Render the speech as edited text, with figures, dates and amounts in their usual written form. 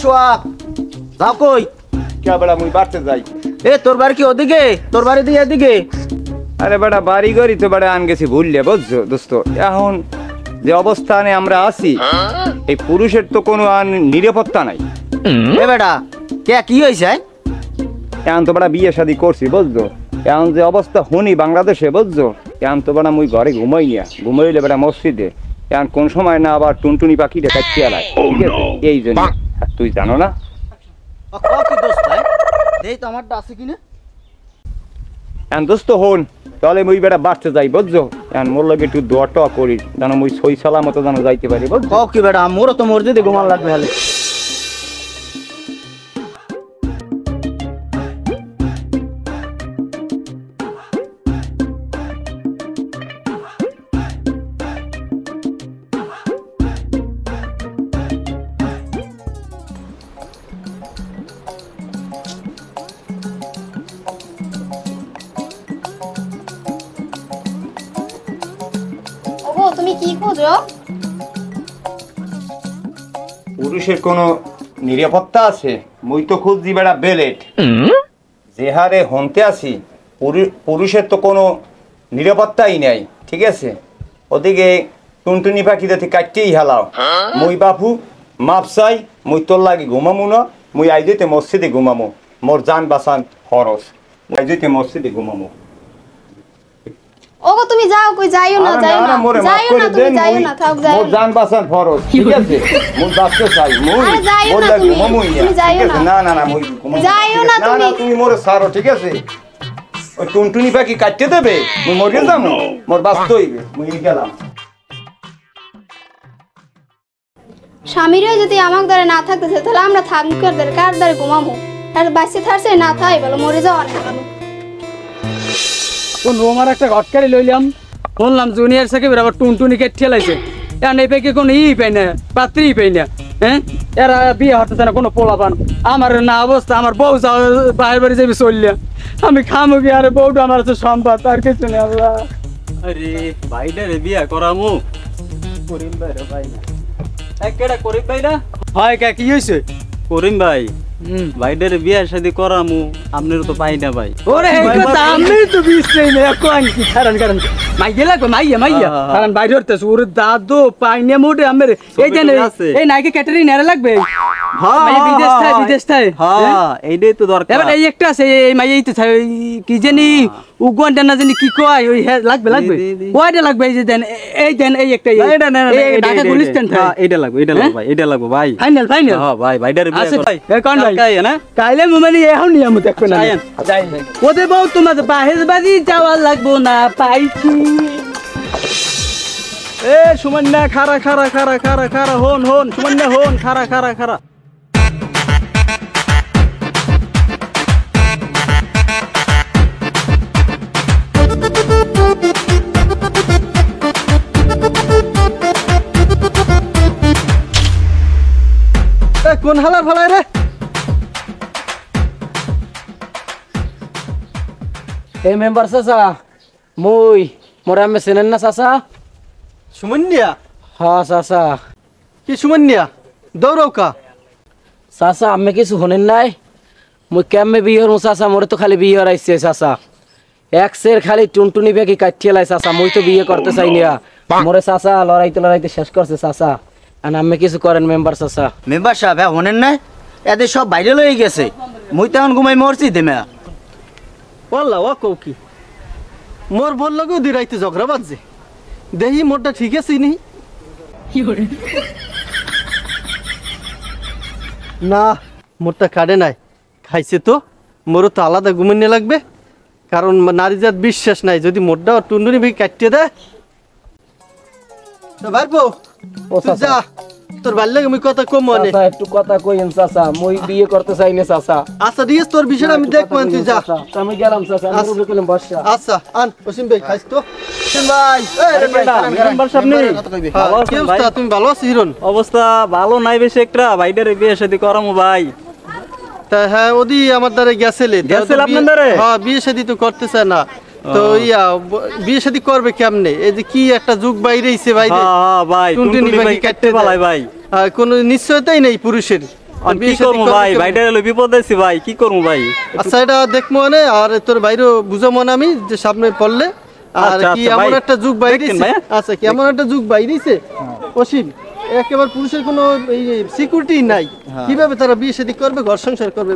সোহাগ যাও কই? কে বেড়া মুই বাড়তে যাই। এ তোর বাড়ি কি ওদিকে? তোর বাড়ি দিয়ে এদিকে? আরে বেটা বাড়ি ঘরই তো বেটা আন গেছি ভুললে বুঝছো দোস্ত। এখন যে অবস্থানে আমরা আছি এই পুরুষের তো কোনো নিরাপত্তা নাই। এ বেটা কে কি হয়েছে? এখন তো বেটা বিয়ে শাদি করছি বুঝছো। এখন যে অবস্থা শুনি বাংলাদেশে বুঝছো, এখন তো বেটা মুই ঘরে ঘুমাই না, ঘুমাইলে বেটা মসজিদে। এখন কোন সময় না আবার টুনটুনি পাখি দেখাচ্ছি আলাই, ঠিক আছে? এই জন্য তুই জানো না কি দোস্ত এই তো আমারটা আছে কিনা? এখন দোস্ত হন তাহলে মুই বেটা বাড়তে যাই বুঝছো। এখন মোর লগে একটু দোয়া টোয়া করি যেন মুই সই সালামত যেন যাইতে পারি বুঝছো। কি বেটা মোরও তো মসজিদে ঘুমান লাগবে হলে। তুমি কি খোঁজো? পুরুষের কোনো নিরাপত্তা আছে? মুই তো খুঁজছি বেড়া বেলেট। যে হারে হনতে আছি পুরুষের তো কোনো নিরাপত্তাই নাই, ঠিক আছে? ওদিকে টুনটুনি পাখি যাতে কাটতেই হেলাও। মুই বাপু মাপ চাই, মুই তোর লাগে ঘুমামু না। মুই আইজতে মসজিদে ঘুমামু, মোর জান বাঁচান খরচ। আইজতে মসজিদে ঘুমামু। ওগো তুমি যাও, কই যাইও না, যাইও না, যাইও না, তুমি যাইও না, থাক যাও। মোর জান বাঁচান খরচ, ঠিক আছে? মুই বাঁচতে চাই, মুই বললে ঘুমামুই না, ঠিক আছে? না না না মুই ঘুমামু, যাইও না তুমি। না না তুমি মোরে ছাড়ো, ঠিক আছে? ওই টুনটুনি পাখি কাটতে দেবে, মুই মরে যাবো, মোর বাঁচতে হইবে, মুই গেলাম। স্বামীরা যদি আমার দ্বারা না থাকতেছে তাহলে আমরা থাকবো কার দ্বারা ঘুমাবো? আর বাঁচতে থাকছে না থাই বলো, মরে যাওয়া না কেন? কোন রোমার একটা ঘটকারি লইলাম, বললাম জুনিয়র সাকিবের আবার টুনটুনিকে ঠেলাইছে। এখন এই পেকে কোনো পাই না, পাত্রই পাই না। হ্যাঁ, এরা বিয়ে হতেছে না কোনো পোলাপান। আমার না অবস্থা, আমার বউ বাইরে বাড়ি যাবি চললে আমি খামো কি? আরে বউটা আমার হচ্ছে সম্পদ, আর কিছু নেই। আল্লাহ, আরে ভাইটারে বিয়ে করামু। করিম ভাই রে ভাই না, কেডা করিম ভাই না? হয় কে কি হয়েছে? করিম ভাই ভাইডারে বিয়ে শাদি করামু, আপনার তো পাই না ভাই। ওরে এই কথা আমি তো বিশ্বাস নেই কোন কি কারণ কারণ মাইয়া লাগবে, মাইয়া কারণ বাইরে হতেছে। ওরে দাদু পাই না মোটে আমার এই জানে এই নাইকে ক্যাটারিং এর লাগবে। হ্যাঁ বিদেশ থাই হ্যাঁ এইটাই তো দরকার। এবার এই একটা আছে এই মাইয়াই তো কি জানি উগোনটা না জানি কি কয়, ওই লাগবে কয়টা লাগবে? এই যে দেন এই একটা এইটা না ঢাকা গুলিস্তান থাই। হ্যাঁ এইটা লাগবে ভাই, এটা লাগবে ভাই। ফাইনাল হ্যাঁ ভাই ভাইডারে বিয়ে ভাই। এ কোন ভাই কাই না কাইলে মানে এখন নিয়ম দেখবে না যাই ওদের বউ তোমাদের বাহির বাড়ি যাওয়া লাগবো না পাইছি। এ সুমন্যা খারা হন সুমন্যা হন খারা কোন হালার ফালায় রে? এই মেম্বার চাচা মোরে আমি চেনেন না চাচা? সুমন্যা? হ্যাঁ চাচা। কি সুমন্যা দৌড়কা? চাচা আমি কিছু শোনেন নাই? মুই কেমনে বিয়ে হরমু চাচা? মোরে তো খালি বিয়ে হরাইছে চাচা। একসের খালি টুনটুনি বেকি কাটিয়ে লাই চাচা। মুই তো বিয়ে করতে চাই না। মোরে চাচা লড়াইতে শেষ করছে চাচা। আর আমি কিছু করেন মেম্বার চাচা। মেম্বার সাহেব হ্যাঁ শোনেন নাই? এদের সব বাইরে লয়ে গেছে। মুই তেমন ঘুমাই মরছি দেমে। বললা ও কৌ কি মোর বল লাগেও দিরাইতে ঝগড়া বাজছে। দেখি মোরটা ঠিক আছে নি? না মোরটা কাটে নাই, খাইছে তো। মোরও তো আলাদা ঘুমাইনে লাগবে, কারণ নারী জাত বিশ্বাস নাই। যদি মোরটা টুনটুনি ভাই কাটিয়ে দেয় ভাইবো যা, তোর ভাল লাগে মুই কথা কম মনে। একটু কথা কইন চাচা, মুই বিয়ে করতে চাই না চাচা। আচ্ছা ঠিক আছে, তোর বিষয়টা আমি দেখবো, তুই যা। আমি গেলাম চাচা, আমি রুবে কইলাম বসা। আচ্ছা আন ওসিম ভাই খাইছ তো? ভাই মেম্বার সামনে কি অবস্থা? তুমি ভালো আছো হিরণ? অবস্থা ভালো নাই বেশি একটা। ভাইটারে বিয়ে শাদি করামু ভাই। তা হ্যাঁ ওদি আমার দ্বারা গেছিলে আপনার দ্বারা? হ্যাঁ বিয়ে শাদি তো করতেছে না তো ইয়া বিয়ে শাদি করবে কেমনে? এই যে কি একটা যুগ বাইরেছে ভাই। হ্যাঁ ভাই টুনটুনি ভাই কাটতে পালাই ভাই। কোনো নিশ্চয়তাই নেই পুরুষের। কি করবো ভাই ভাইটার হলো বিপদ আছে ভাই কি করবো ভাই আচ্ছা এটা দেখবো মানে আর তোর বাইরে বুঝো মনে আমি যে সামনে পড়লে আর আচ্ছা, কি আচ্ছা, এমন ভাই। একটা যুগ বাইরে দেখেন ভাইয়া? আচ্ছা কি এমন একটা যুগ বাইরেছে অসীম একেবারে পুরুষের কোনো সিকিউরিটি নাই কিভাবে তারা বিয়ে শাদী করবে ঘর সংসার করবে